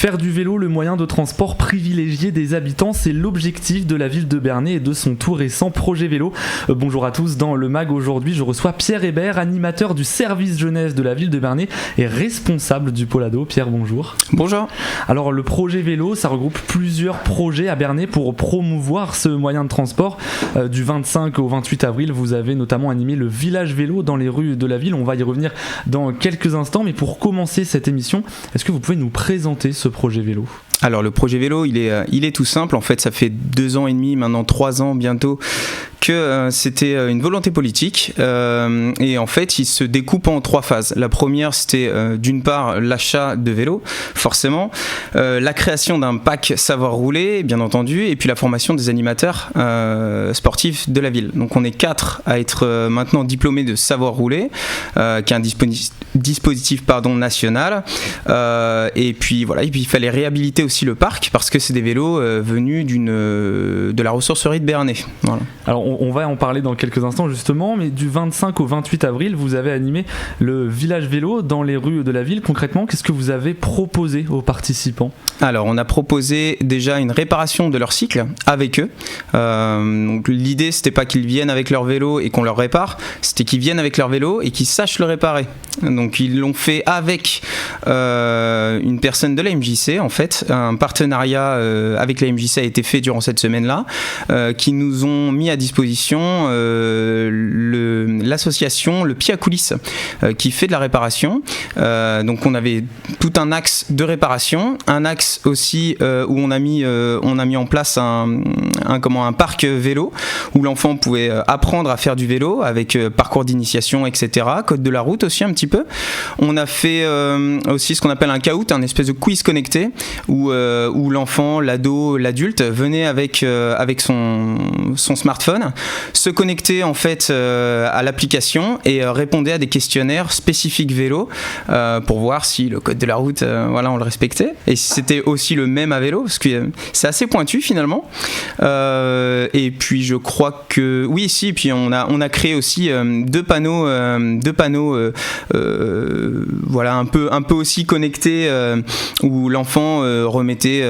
Faire du vélo le moyen de transport privilégié des habitants, c'est l'objectif de la ville de Bernay et de son tout récent projet vélo. Bonjour à tous, dans le MAG aujourd'hui je reçois Pierre Hébert, animateur du service jeunesse de la ville de Bernay et responsable du pôle ado. Pierre, bonjour. Bonjour. Alors le projet vélo, ça regroupe plusieurs projets à Bernay pour promouvoir ce moyen de transport. Du 25 au 28 avril, vous avez notamment animé le village vélo dans les rues de la ville. On va y revenir dans quelques instants, mais pour commencer cette émission, est-ce que vous pouvez nous présenter ce projet vélo ? Alors le projet vélo, il est tout simple. En fait, ça fait 2 ans et demi, maintenant 3 ans bientôt, que c'était une volonté politique. Et en fait, il se découpe en 3 phases. La première, c'était d'une part l'achat de vélos, forcément, la création d'un pack savoir rouler, bien entendu, et puis la formation des animateurs sportifs de la ville. Donc on est 4 à être maintenant diplômés de savoir rouler, qui est un dispositif national. Et puis voilà, et puis il fallait réhabiliter aussi le parc parce que c'est des vélos venus de la ressourcerie de Bernay. Voilà. Alors on va en parler dans quelques instants justement, mais du 25 au 28 avril, vous avez animé le village vélo dans les rues de la ville. Concrètement, qu'est-ce que vous avez proposé aux participants ? Alors on a proposé déjà une réparation de leur cycle avec eux. Donc l'idée c'était pas qu'ils viennent avec leur vélo et qu'on leur répare, c'était qu'ils viennent avec leur vélo et qu'ils sachent le réparer. Donc ils l'ont fait avec une personne de la MJC en fait. Un partenariat avec la MJC a été fait durant cette semaine-là, qui nous ont mis à disposition l'association Le Pied à Coulisses, qui fait de la réparation. Donc on avait tout un axe de réparation, un axe aussi où on a mis en place un parc vélo, où l'enfant pouvait apprendre à faire du vélo avec parcours d'initiation, etc. Code de la route aussi un petit peu. On a fait aussi ce qu'on appelle un Kahoot, un espèce de quiz connecté, où l'enfant, l'ado, l'adulte venait avec son smartphone, se connectait en fait à l'application et répondait à des questionnaires spécifiques vélo pour voir si le code de la route, on le respectait et si c'était aussi le même à vélo, parce que c'est assez pointu finalement. Et puis je crois que oui, si, puis on a créé aussi deux panneaux un peu aussi connectés où l'enfant remettait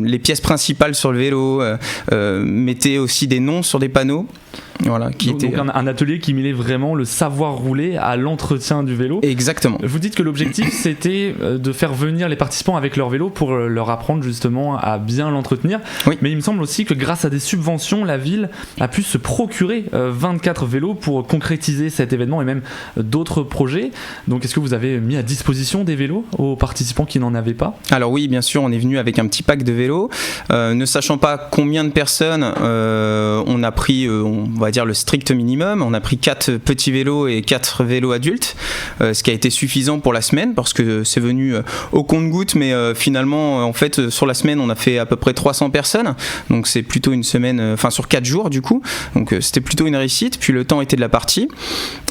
les pièces principales sur le vélo, mettait aussi des noms sur des panneaux. Voilà, donc un atelier qui mêlait vraiment le savoir rouler à l'entretien du vélo. Exactement. Vous dites que l'objectif c'était de faire venir les participants avec leur vélo pour leur apprendre justement à bien l'entretenir. Oui. Mais il me semble aussi que grâce à des subventions, la ville a pu se procurer 24 vélos pour concrétiser cet événement et même d'autres projets. Donc est-ce que vous avez mis à disposition des vélos aux participants qui n'en avaient pas ? Alors oui, bien sûr, on est venu avec un petit pack de vélos. Ne sachant pas combien de personnes, on a pris, on va dire le strict minimum. On a pris 4 petits vélos et 4 vélos adultes, ce qui a été suffisant pour la semaine parce que c'est venu au compte-gouttes, mais finalement en fait sur la semaine on a fait à peu près 300 personnes, donc c'est plutôt une semaine, sur 4 jours du coup, donc c'était plutôt une réussite. Puis le temps était de la partie.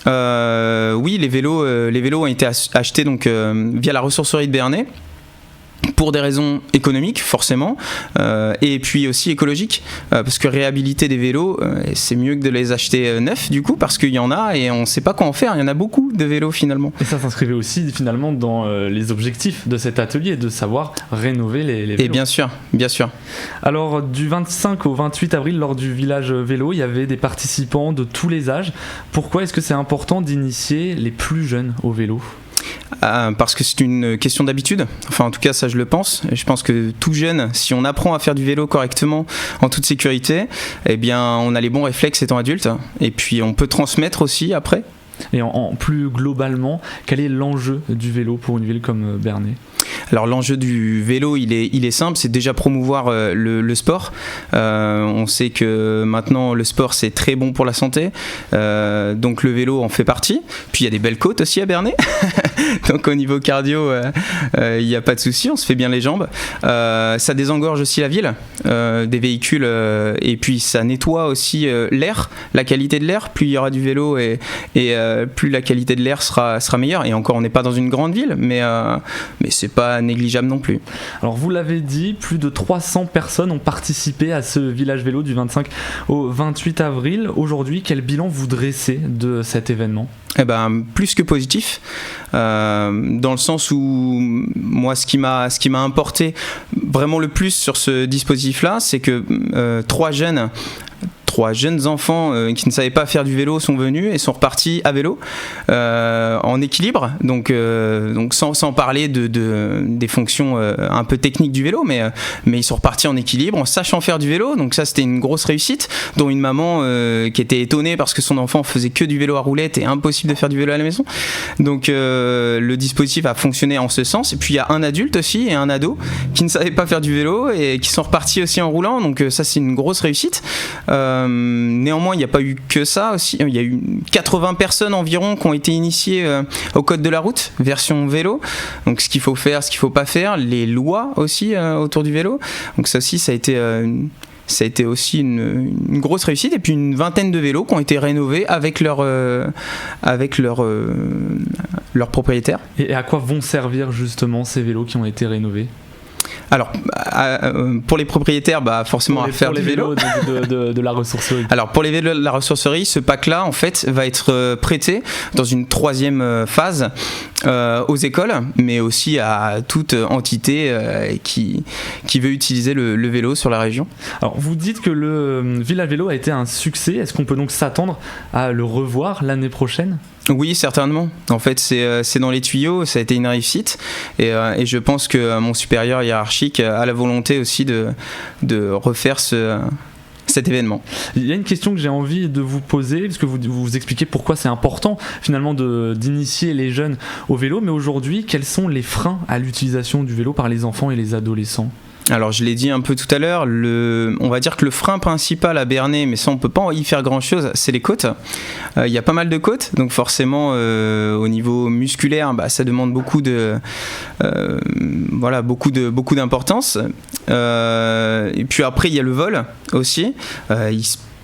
Oui, les vélos ont été achetés donc via la ressourcerie de Bernay, pour des raisons économiques forcément, et puis aussi écologiques, parce que réhabiliter des vélos c'est mieux que de les acheter neufs du coup, parce qu'il y en a et on ne sait pas quoi en faire, il y en a beaucoup de vélos finalement. Et ça s'inscrivait aussi finalement dans les objectifs de cet atelier, de savoir rénover les vélos. Et bien sûr. Alors du 25 au 28 avril, lors du village vélo, il y avait des participants de tous les âges. Pourquoi est-ce que c'est important d'initier les plus jeunes au vélo ? Parce que c'est une question d'habitude, enfin en tout cas ça je le pense. Je pense que tout jeune, si on apprend à faire du vélo correctement en toute sécurité, eh bien on a les bons réflexes étant adulte et puis on peut transmettre aussi après. Et plus globalement, quel est l'enjeu du vélo pour une ville comme Bernay ? Alors l'enjeu du vélo, il est simple, c'est déjà promouvoir le sport. On sait que maintenant le sport c'est très bon pour la santé, donc le vélo en fait partie. Puis il y a des belles côtes aussi à Bernay, donc au niveau cardio, il n'y a pas de souci, on se fait bien les jambes. Ça désengorge aussi la ville des véhicules, et puis ça nettoie aussi l'air, la qualité de l'air. Plus il y aura du vélo et plus la qualité de l'air sera meilleure. Et encore, on n'est pas dans une grande ville, mais c'est pas négligeable non plus. Alors vous l'avez dit, plus de 300 personnes ont participé à ce village vélo du 25 au 28 avril. Aujourd'hui, quel bilan vous dressez de cet événement ? Plus que positif. dans le sens où moi, ce qui m'a importé vraiment le plus sur ce dispositif-là, c'est que trois jeunes enfants qui ne savaient pas faire du vélo sont venus et sont repartis à vélo en équilibre, donc sans parler des fonctions un peu techniques du vélo, mais ils sont repartis en équilibre en sachant faire du vélo, donc ça c'était une grosse réussite, dont une maman qui était étonnée parce que son enfant faisait que du vélo à roulettes et impossible de faire du vélo à la maison, donc le dispositif a fonctionné en ce sens. Et puis il y a un adulte aussi et un ado qui ne savaient pas faire du vélo et qui sont repartis aussi en roulant, donc ça c'est une grosse réussite. Néanmoins, il n'y a pas eu que ça aussi. Il y a eu 80 personnes environ qui ont été initiées au code de la route, version vélo. Donc ce qu'il faut faire, ce qu'il ne faut pas faire, les lois aussi autour du vélo. Donc ça aussi, ça a été aussi une grosse réussite. Et puis une vingtaine de vélos qui ont été rénovés avec leur propriétaire. Et à quoi vont servir justement ces vélos qui ont été rénovés ? Alors, pour les propriétaires, forcément à faire du vélo. De la ressourcerie. Alors, pour les vélos de la ressourcerie, ce pack-là, en fait, va être prêté dans une 3e phase aux écoles, mais aussi à toute entité qui veut utiliser le vélo sur la région. Alors, vous dites que le village vélo a été un succès. Est-ce qu'on peut donc s'attendre à le revoir l'année prochaine ? Oui, certainement. En fait, c'est dans les tuyaux, ça a été une réussite. Et je pense que mon supérieur hiérarchique a la volonté aussi de refaire cet événement. Il y a une question que j'ai envie de vous poser, parce que vous expliquez pourquoi c'est important finalement d'initier les jeunes au vélo, mais aujourd'hui, quels sont les freins à l'utilisation du vélo par les enfants et les adolescents ? Alors je l'ai dit un peu tout à l'heure, on va dire que le frein principal à Bernay, mais ça on peut pas y faire grand chose, c'est les côtes. Il y a pas mal de côtes, donc forcément au niveau musculaire, ça demande beaucoup d'importance. Et puis après il y a le vol aussi.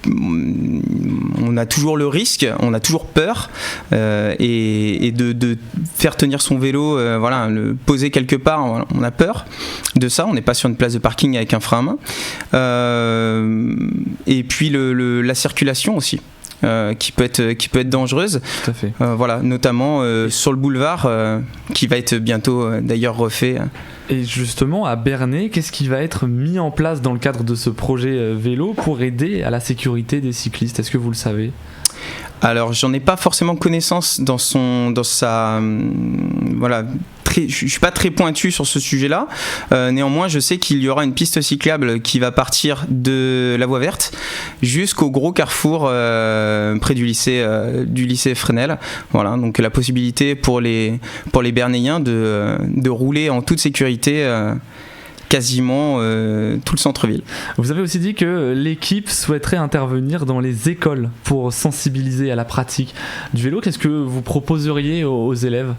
On a toujours le risque, on a toujours peur et de faire tenir son vélo, le poser quelque part, on a peur de ça, on n'est pas sur une place de parking avec un frein à main. Et puis la circulation aussi. Qui peut être dangereuse. Tout à fait. Notamment sur le boulevard qui va être bientôt d'ailleurs refait. Et justement, à Bernay, qu'est-ce qui va être mis en place dans le cadre de ce projet vélo pour aider à la sécurité des cyclistes ? Est-ce que vous le savez ? Alors, j'en ai pas forcément connaissance dans sa je suis pas très pointu sur ce sujet-là. Néanmoins, je sais qu'il y aura une piste cyclable qui va partir de la voie verte jusqu'au gros carrefour près du lycée Fresnel. Voilà, donc la possibilité pour les Bernayens de rouler en toute sécurité. Quasiment tout le centre-ville. Vous avez aussi dit que l'équipe souhaiterait intervenir dans les écoles pour sensibiliser à la pratique du vélo. Qu'est-ce que vous proposeriez aux élèves ?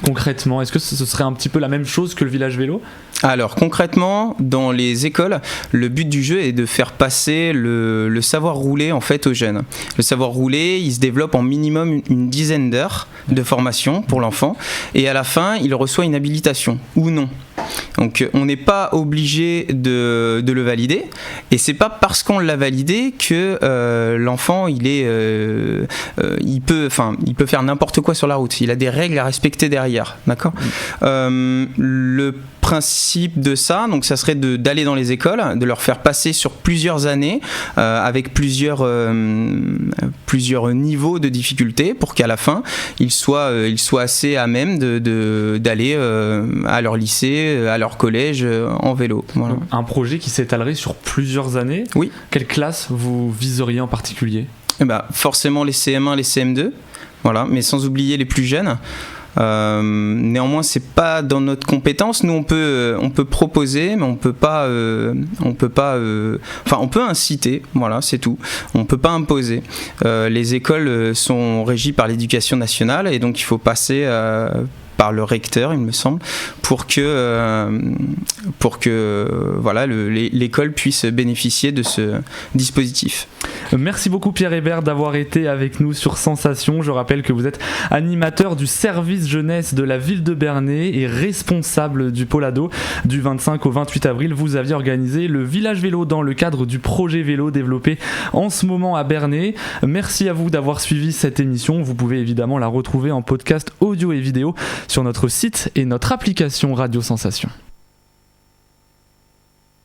Concrètement, est-ce que ce serait un petit peu la même chose que le village vélo ? Alors concrètement, dans les écoles, le but du jeu est de faire passer le savoir rouler en fait aux jeunes. Le savoir rouler, il se développe en minimum une dizaine d'heures de formation pour l'enfant et à la fin, il reçoit une habilitation ou non. Donc on n'est pas obligé de le valider et c'est pas parce qu'on l'a validé que l'enfant il peut faire n'importe quoi sur la route. Il a des règles à respecter derrière, d'accord ? Le principe de ça, donc ça serait d'aller dans les écoles, de leur faire passer sur plusieurs années avec plusieurs niveaux de difficulté pour qu'à la fin ils soient assez à même d'aller à leur lycée, à leur collège en vélo. Voilà. Un projet qui s'étalerait sur plusieurs années. Oui. Quelle classe vous viseriez en particulier ? Forcément les CM1, les CM2, voilà, mais sans oublier les plus jeunes. Néanmoins, c'est pas dans notre compétence. Nous, on peut proposer, mais on peut inciter. Voilà, c'est tout. On peut pas imposer. Les écoles sont régies par l'éducation nationale, et donc il faut passer par le recteur, il me semble, pour que voilà, l'école puisse bénéficier de ce dispositif. Merci beaucoup Pierre Hébert d'avoir été avec nous sur Sensation. Je rappelle que vous êtes animateur du service jeunesse de la ville de Bernay et responsable du pôle ado. Du 25 au 28 avril, vous aviez organisé le village vélo dans le cadre du projet vélo développé en ce moment à Bernay. Merci à vous d'avoir suivi cette émission. Vous pouvez évidemment la retrouver en podcast audio et vidéo sur notre site et notre application Radio Sensation.